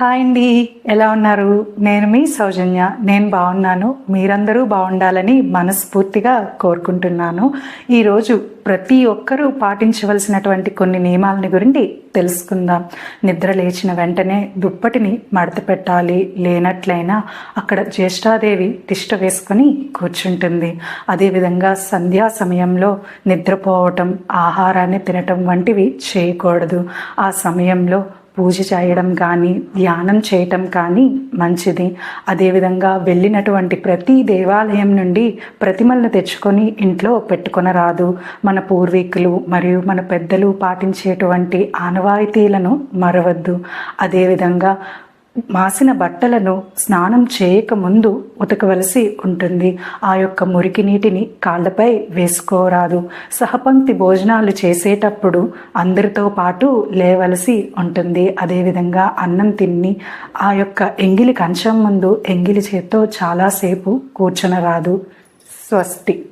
Hi అండి, ఎలా ఉన్నారు? నేను మీ సౌజన్య. నేను బాగున్నాను. మీరందరూ బాగుండాలని మనస్ఫూర్తిగా కోరుకుంటున్నాను. ఈరోజు ప్రతి ఒక్కరూ పాటించవలసినటువంటి కొన్ని నియమాలని గురించి తెలుసుకుందాం. నిద్ర లేచిన వెంటనే దుప్పటిని మడత పెట్టాలి. లేనట్లయినా అక్కడ జ్యేష్ఠాదేవి తిష్ట వేసుకొని కూర్చుంటుంది. అదేవిధంగా సంధ్యా సమయంలో నిద్రపోవటం, ఆహారాన్ని తినటం వంటివి చేయకూడదు. ఆ సమయంలో పూజ చేయడం కానీ ధ్యానం చేయటం కానీ మంచిది. అదేవిధంగా వెళ్ళినటువంటి ప్రతి దేవాలయం నుండి ప్రతిమలను తెచ్చుకొని ఇంట్లో పెట్టుకొనరాదు. మన పూర్వీకులు మరియు మన పెద్దలు పాటించేటువంటి ఆనవాయితీలను మరవద్దు. అదేవిధంగా మాసిన బట్టలను స్నానం చేయకముందు ఉతకవలసి ఉంటుంది. ఆ యొక్క మురికి నీటిని కాళ్ళపై వేసుకోరాదు. సహపంక్తి భోజనాలు చేసేటప్పుడు అందరితో పాటు లేవలసి ఉంటుంది. అదేవిధంగా అన్నం తిని ఆ యొక్క ఎంగిలి కంచం ముందు ఎంగిలి చేత్తో చాలాసేపు కూర్చొనరాదు. స్వస్తి.